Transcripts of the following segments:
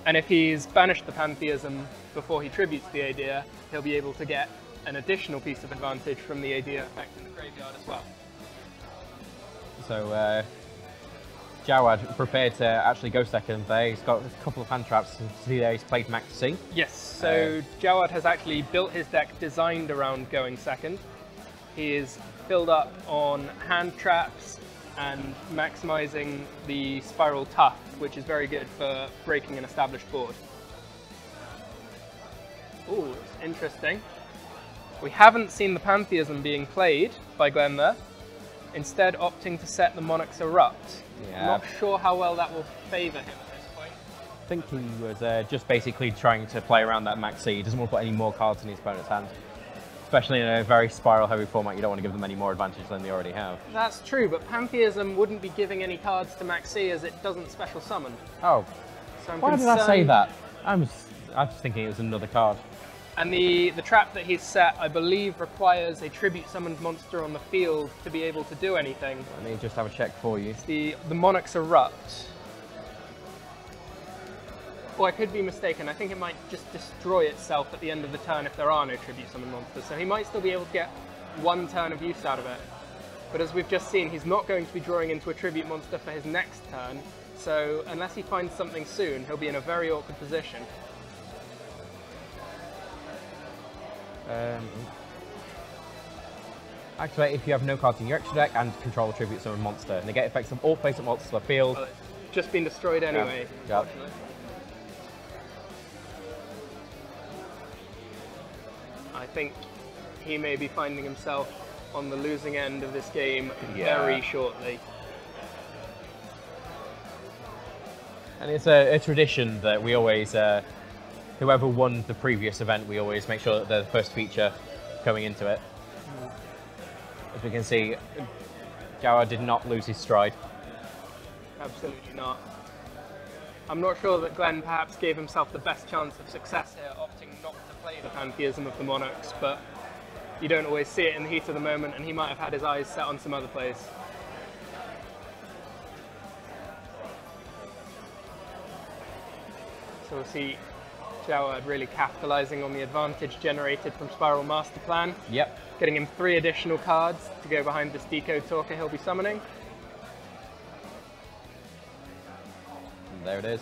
And if he's banished the Pantheism before he tributes the idea, he'll be able to get an additional piece of advantage from the idea effect in the graveyard as well. So Jawad prepared to actually go second there. He's got a couple of hand traps to see there. He's played Max C. Yes, so Jawad has actually built his deck designed around going second. He is filled up on hand traps and maximizing the Spiral Tuft, which is very good for breaking an established board. Ooh, it's interesting. We haven't seen the Pantheism being played by Glenn there, instead opting to set the Monarchs Erupt. Yeah. I'm not sure how well that will favour him at this point. I think he was just basically trying to play around that Max C. He doesn't want to put any more cards in his opponent's hand. Especially in a very Spiral heavy format, you don't want to give them any more advantage than they already have. That's true, but Pantheism wouldn't be giving any cards to Max C as it doesn't special summon. Oh, So I'm why did concerned. I say that? I was thinking it was another card. And the trap that he's set, I believe, requires a tribute summoned monster on the field to be able to do anything. Let me just have a check for you. It's the Monarchs Erupt. Oh, I could be mistaken. I think it might just destroy itself at the end of the turn if there are no tribute summoned monsters. So he might still be able to get one turn of use out of it. But as we've just seen, he's not going to be drawing into a tribute monster for his next turn. So unless he finds something soon, he'll be in a very awkward position. Activate if you have no cards in your extra deck and control a tribute summon monster. Negate effects of all face-up monsters on the field. Well, it's just been destroyed anyway, Yeah. unfortunately. I think he may be finding himself on the losing end of this game very shortly. And it's a tradition that we always, whoever won the previous event, we always make sure that they're the first feature going into it. As we can see, Jawad did not lose his stride. Absolutely not. I'm not sure that Glenn perhaps gave himself the best chance of success here, opting not to play the Pantheism of the Monarchs, but you don't always see it in the heat of the moment, and he might have had his eyes set on some other plays. So we'll see Jawad really capitalising on the advantage generated from Spiral Master Plan. Yep. Getting him 3 additional cards to go behind this Decode Talker he'll be summoning. And there it is.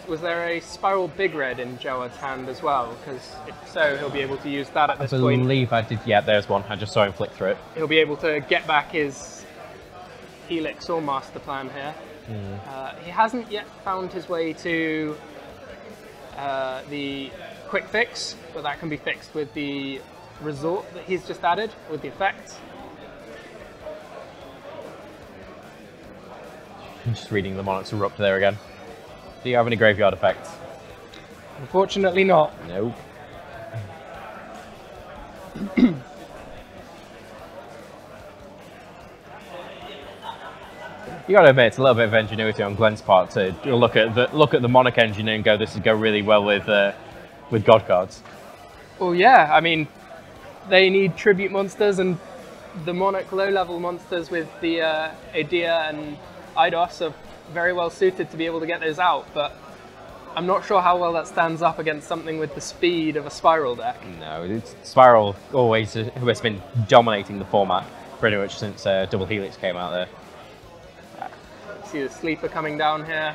Was there a Spiral Big Red in Jawad's hand as well? Because if so, he'll be able to use that at this point. I believe I did. Yeah, there's one. I just saw him flick through it. He'll be able to get back his Helix or Master Plan here. He hasn't yet found his way to the Quick Fix, but that can be fixed with the Resort that he's just added, with the effects. I'm just reading the Monarchs Erupt there again. Do you have any graveyard effects? Unfortunately not. Nope. You got to admit, it's a little bit of ingenuity on Glenn's part to look at the Monarch engine and go, this would go really well with God cards. Well, yeah. I mean, they need tribute monsters, and the Monarch low-level monsters with the Adia and Eidos are very well suited to be able to get those out, but I'm not sure how well that stands up against something with the speed of a Spiral deck. No, it's Spiral always who has been dominating the format pretty much since Double Helix came out there. See the Sleeper coming down here.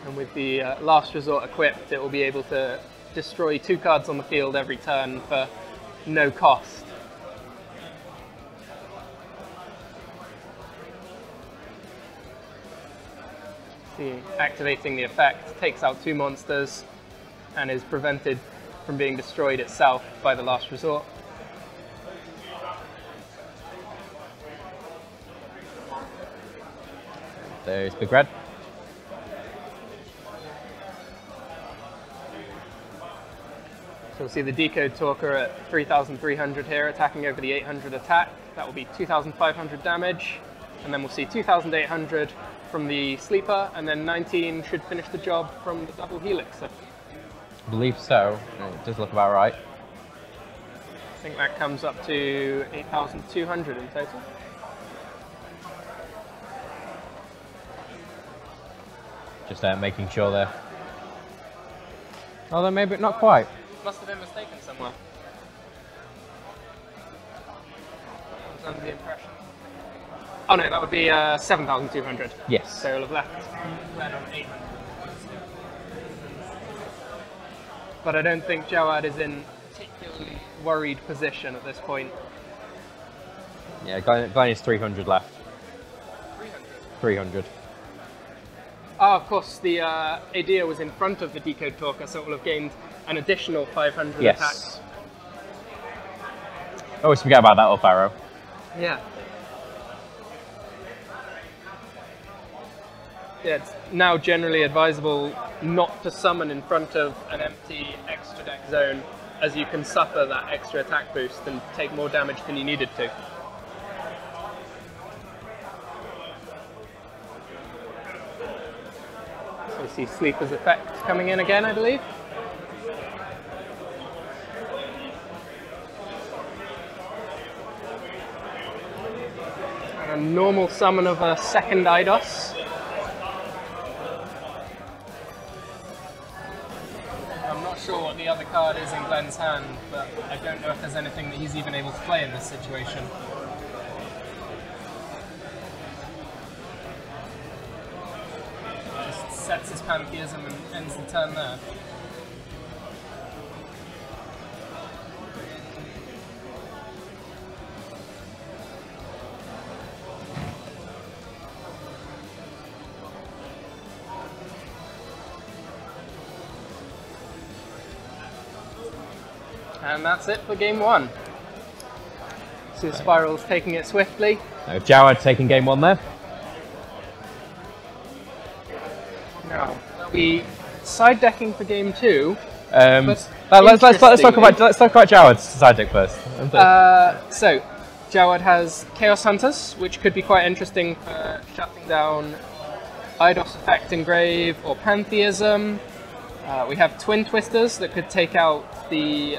And with the Last Resort equipped, it will be able to destroy 2 cards on the field every turn for no cost. See, activating the effect takes out 2 monsters and is prevented from being destroyed itself by the Last Resort. There's Big Red. So we'll see the Decode Talker at 3,300 here, attacking over the 800 attack. That will be 2,500 damage. And then we'll see 2,800 from the sleeper, and then 19 should finish the job from the double helix. I believe so. It does look about right. I think that comes up to 8,200 in total. Just making sure they're... Although maybe not quite. Must have been mistaken somewhere. I was under the impression. Oh no, that would be 7,200. Yes. So we'll have left Glenn on 800. But I don't think Jawad is in particularly worried position at this point. Yeah, Glenn is 300 left. 300? 300. Ah, of course, the idea was in front of the decode talker, so it will have gained an additional 500 yes. attacks. Always forget about that up arrow. Yeah. Yeah, it's now generally advisable not to summon in front of an empty extra deck zone, as you can suffer that extra attack boost and take more damage than you needed to. So we see Sleeper's effect coming in again, I believe. And a normal summon of a second Eidos. I'm not sure what the other card is in Glenn's hand, but I don't know if there's anything that he's even able to play in this situation. Just sets his Pantheism and ends the turn there. And that's it for game one. So Spiral's taking it swiftly. No, Jawad taking game one there. Now, we side decking for game two. Let's talk about Jawad's side deck first. So Jawad has Chaos Hunters, which could be quite interesting for shutting down Eidos Effect Engrave or Pantheism. We have Twin Twisters that could take out the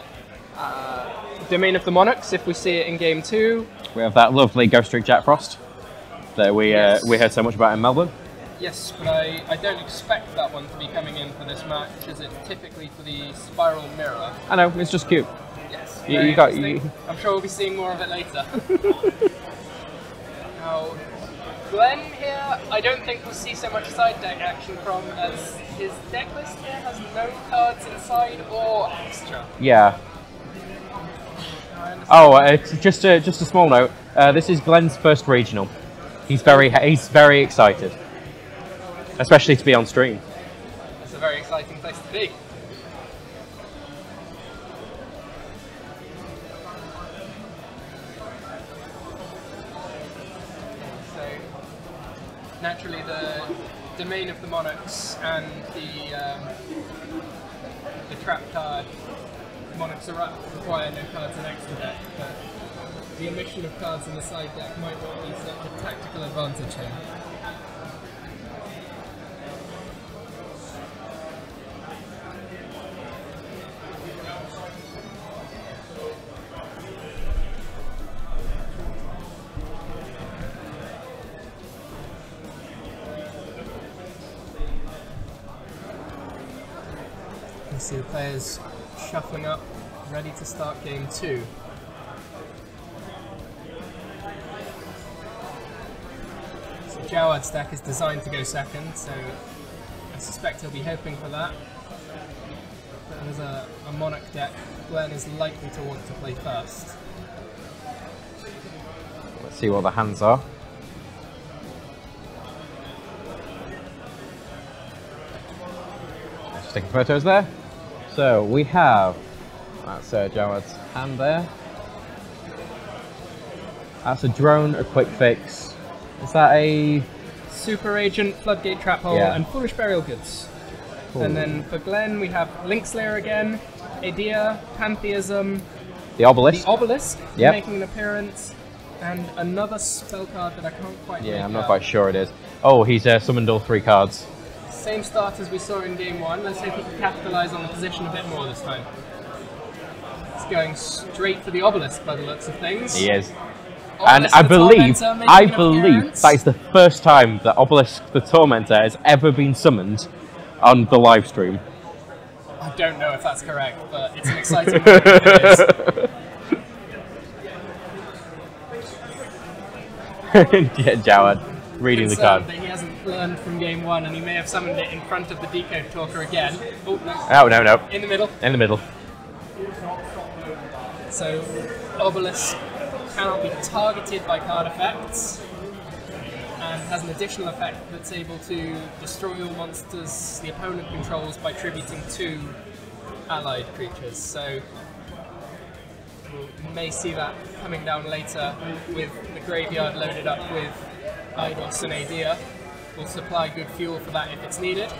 Domain of the Monarchs if we see it in game two. We have that lovely Ghost Streak Jack Frost that we heard so much about in Melbourne. Yes, but I don't expect that one to be coming in for this match, as it's typically for the Spiral Mirror. I know, it's just cute. Yes, I'm sure we'll be seeing more of it later. Now, Glenn here, I don't think we'll see so much side deck action from, as his deck list here has no cards inside or extra. Yeah. Oh, just a small note. This is Glenn's first regional. He's very excited, especially to be on stream. It's a very exciting place to be. So, naturally, the Domain of the Monarchs and the trap card Monarchs are up require no cards in extra deck, but the omission of cards in the side deck might not be such a tactical advantage here. You can see the players shuffling up, ready to start game two. So Jawad's deck is designed to go second, so I suspect he'll be hoping for that. But as a Monarch deck, Glenn is likely to want to play first. Let's see what the hands are. Just taking photos there. So we have, that's Jawad's hand there. That's a drone, a quick fix. Is that a... Super Agent, Floodgate Trap Hole, and Foolish Burial Goods. Cool. And then for Glenn we have Link Slayer again, Idea, Pantheism, the Obelisk, making an appearance, and another spell card that I can't quite make I'm not out. quite sure it is. Oh, he's summoned all 3 cards. Same start as we saw in game 1. Let's see if he can capitalise on the position a bit more this time. He's going straight for the obelisk by the looks of things. He is. Obelisk And I the believe Tormentor that is the first time that Obelisk the Tormentor has ever been summoned on the live stream. I don't know if that's correct, but it's an exciting moment. It is. Yeah, Jawad, reading the card. That he hasn't learned from game 1, and he may have summoned it in front of the Decode Talker again. Oh, no. Oh, no. In the middle. In the middle. So, Obelisk cannot be targeted by card effects, and has an additional effect that's able to destroy all monsters the opponent controls by tributing 2 allied creatures. So, we may see that coming down later with the graveyard loaded up with Eidos and Adia. Will supply good fuel for that if it's needed.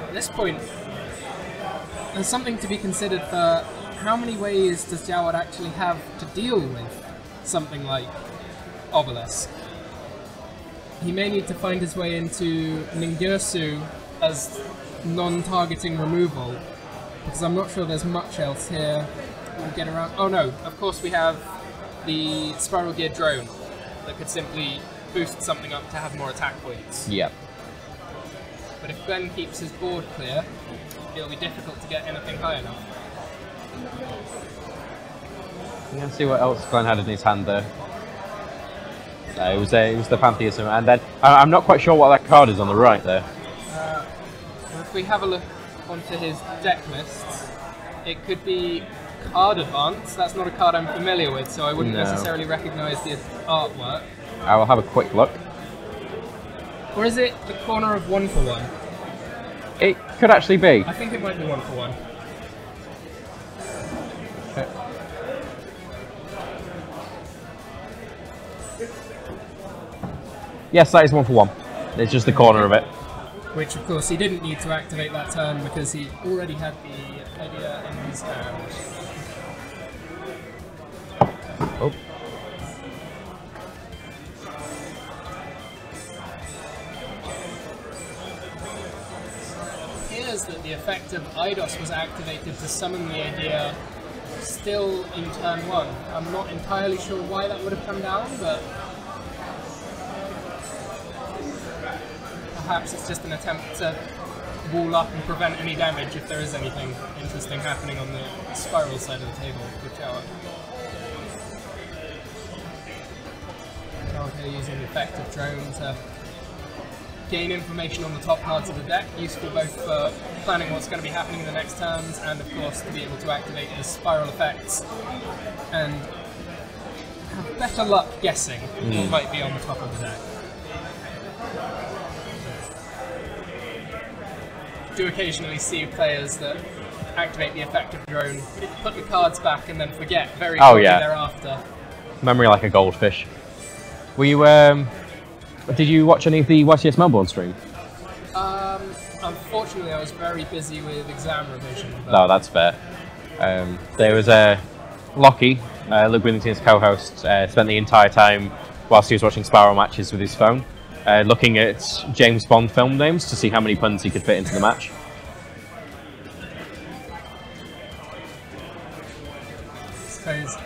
At this point, there's something to be considered for how many ways does Jawad actually have to deal with something like Obelisk. He may need to find his way into Ningirsu as non-targeting removal, because I'm not sure there's much else here we'll get around. Oh no, of course we have the Spiral Gear drone that could simply boost something up to have more attack points. Yep. But if Glenn keeps his board clear, it'll be difficult to get anything high enough. Let's see what else Glenn had in his hand there. It was the Pantheism, and then I'm not quite sure what that card is on the right there. Well, if we have a look onto his deck lists, it could be Card Advance. That's not a card I'm familiar with, so I wouldn't necessarily recognise the artwork. I will have a quick look. Or is it the corner of 1 for 1? It could actually be. I think it might be 1 for 1. Yes, that is 1 for 1. It's just the corner of it. Which, of course, he didn't need to activate that turn because he already had the idea in his hand. Oh. It appears that the effect of Eidos was activated to summon the idea still in turn 1. I'm not entirely sure why that would have come down, but perhaps it's just an attempt to wall up and prevent any damage if there is anything interesting happening on the spiral side of the table with Jawad. Jawad here using the effect of drone to gain information on the top cards of the deck, useful both for planning what's going to be happening in the next turns and of course to be able to activate the spiral effects and have better luck guessing what might be on the top of the deck. Do occasionally see players that activate the effective drone, put the cards back, and then forget very quickly thereafter. Memory like a goldfish. Were you? Did you watch any of the YCS Melbourne stream? Unfortunately, I was very busy with exam revision. No, that's fair. There was Lockie, Luke Withington's co-host, spent the entire time whilst he was watching Spiral matches with his phone. Looking at James Bond film names to see how many puns he could fit into the match. I suppose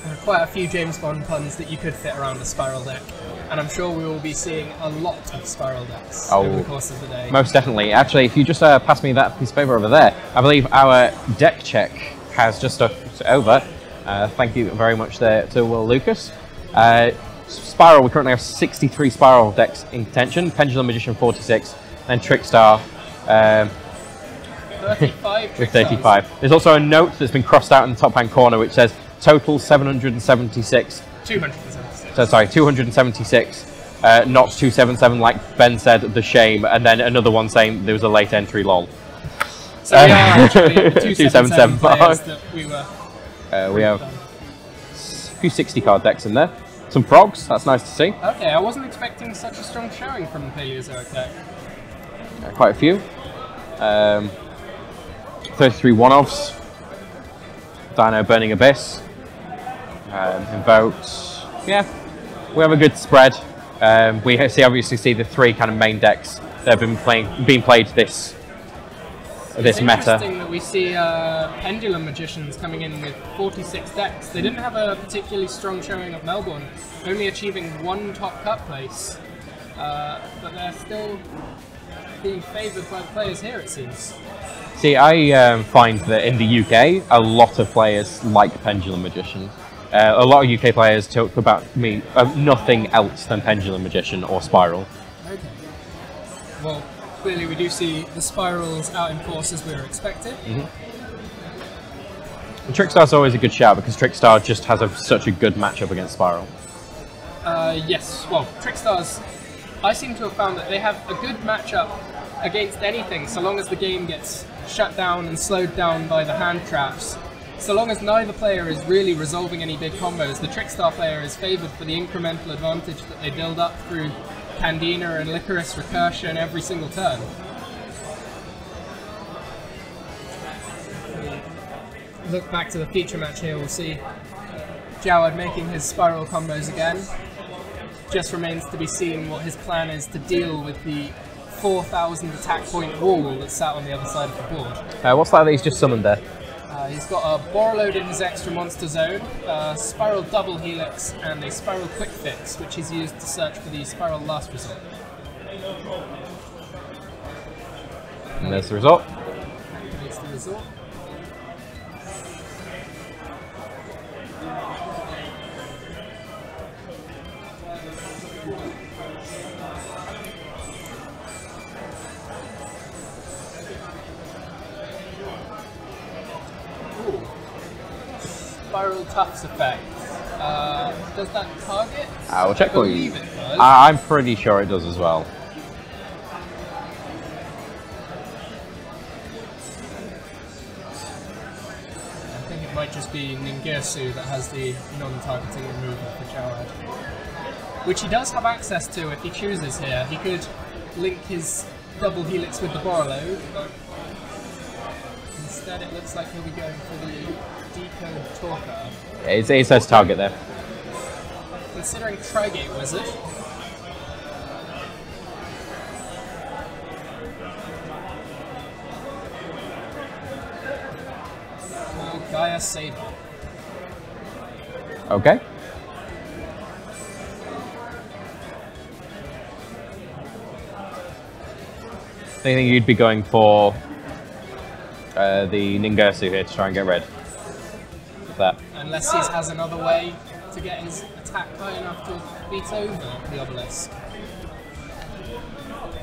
there are quite a few James Bond puns that you could fit around a Spiral deck, and I'm sure we will be seeing a lot of Spiral decks over the course of the day. Most definitely. Actually, if you just pass me that piece of paper over there, I believe our deck check has just over. Thank you very much there to Will Lucas. Spiral, we currently have 63 Spiral decks in contention. Pendulum Magician 46, then Trickstar 35 with 35. There's also a note that's been crossed out in the top hand corner which says total 776. 276. So sorry, 276, not 277 like Ben said, the shame, and then another one saying there was a late entry lol. So we are actually the 277 players that we were. We have a few 60 card decks in there. Some frogs, that's nice to see. Okay, I wasn't expecting such a strong showing from the Paleozoic deck. Quite a few. 33 one-offs. Dino Burning Abyss. Invoked. Yeah, we have a good spread. We obviously see the three kind of main decks that have been being played this It's meta. interesting that we see Pendulum Magicians coming in with 46 decks. They didn't have a particularly strong showing of Melbourne, only achieving 1 top cut place, but they're still being favoured by the players here, it seems. See, I find that in the UK, a lot of players like Pendulum Magician. A lot of UK players talk about nothing else than Pendulum Magician or Spiral. Okay. Well, clearly we do see the Spirals out in force as we were expected. And Trickstar's always a good shout because Trickstar just has such a good matchup against Spiral. Yes, well, Trickstars, I seem to have found that they have a good matchup against anything so long as the game gets shut down and slowed down by the hand traps. So long as neither player is really resolving any big combos, the Trickstar player is favoured for the incremental advantage that they build up through Candina and Licorice Recursion every single turn. Look back to the feature match here, we'll see Jawad making his Spiral combos again. Just remains to be seen what his plan is to deal with the 4,000 attack point wall that's sat on the other side of the board. What's that he's just summoned there? He's got a Borreload in his extra monster zone, a Spiral Double Helix, and a Spiral Quick Fix, which he's used to search for the Spiral Last Resort. And there's the result. Activates the resort. Spiral Tufts effect. Does that target? I will check for you. It does. I'm pretty sure it does as well. I think it might just be Ningirsu that has the non-targeting removal for Jawad, which he does have access to if he chooses here. He could link his double helix with the Borreload, but instead it looks like he'll be going for the Decode Talker. It says target there. Considering Trigate Wizard, well, Gaia Saber. Okay. I think you'd be going for the Ningirsu here to try and get red. That. Unless he has another way to get his attack high enough to beat over the obelisk.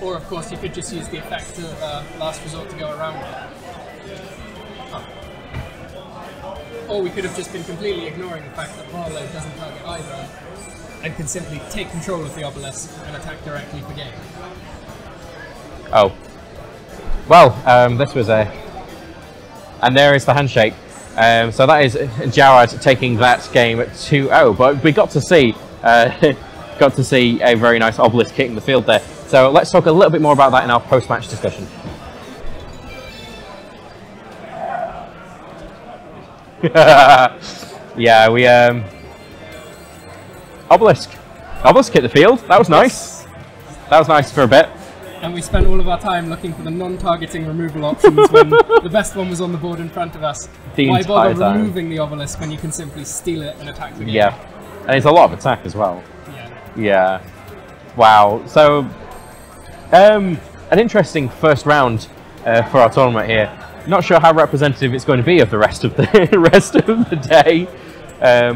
Or of course you could just use the effect of Last Resort to go around it. Oh. Or we could have just been completely ignoring the fact that Borreload doesn't target either, and can simply take control of the obelisk and attack directly for game. Oh. Well, this was a... And there is the handshake. So that is Jawad taking that game at 2-0, but we got to see a very nice obelisk hitting the field there. So let's talk a little bit more about that in our post-match discussion. Yeah, we obelisk hit the field. That was nice. That was nice for a bit. And we spent all of our time looking for the non-targeting removal options when the best one was on the board in front of us. Why bother removing the obelisk when you can simply steal it and attack the game? Yeah, and it's a lot of attack as well. Yeah. Yeah. Wow. So, an interesting first round for our tournament here. Not sure how representative it's going to be of the rest of the day,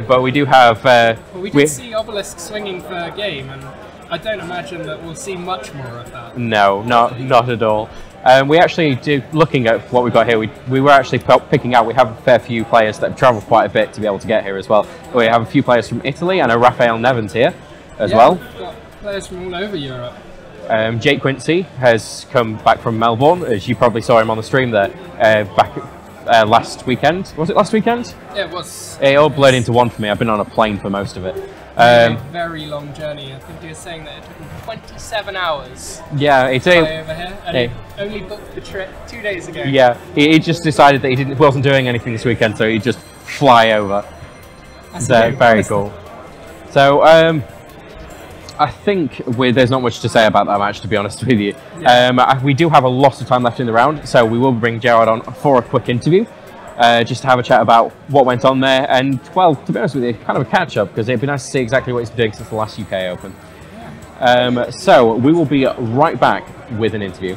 but we do have. Well, we did see obelisk swinging for a game, and I don't imagine that we'll see much more of that. No, not at all. We actually do, looking at what we've got here, we were actually picking out, we have a fair few players that have travelled quite a bit to be able to get here as well. We have a few players from Italy and a Raphael Nevins here as well. We've got players from all over Europe. Jake Quincy has come back from Melbourne, as you probably saw him on the stream there, back last weekend. Was it last weekend? Yeah, it was. It all blurred into one for me. I've been on a plane for most of it. A very long journey. I think he was saying that it took him 27 hours. Yeah, it's over here, and he only booked the trip 2 days ago. Yeah, he just decided that he wasn't doing anything this weekend, so he'd just fly over. That's very cool. So I think there's not much to say about that match, to be honest with you. Yeah. We do have a lot of time left in the round, so we will bring Jawad on for a quick interview, just to have a chat about what went on there, and, well, to be honest with you, kind of a catch-up, because it'd be nice to see exactly what he's been doing since the last UK Open. So we will be right back with an interview.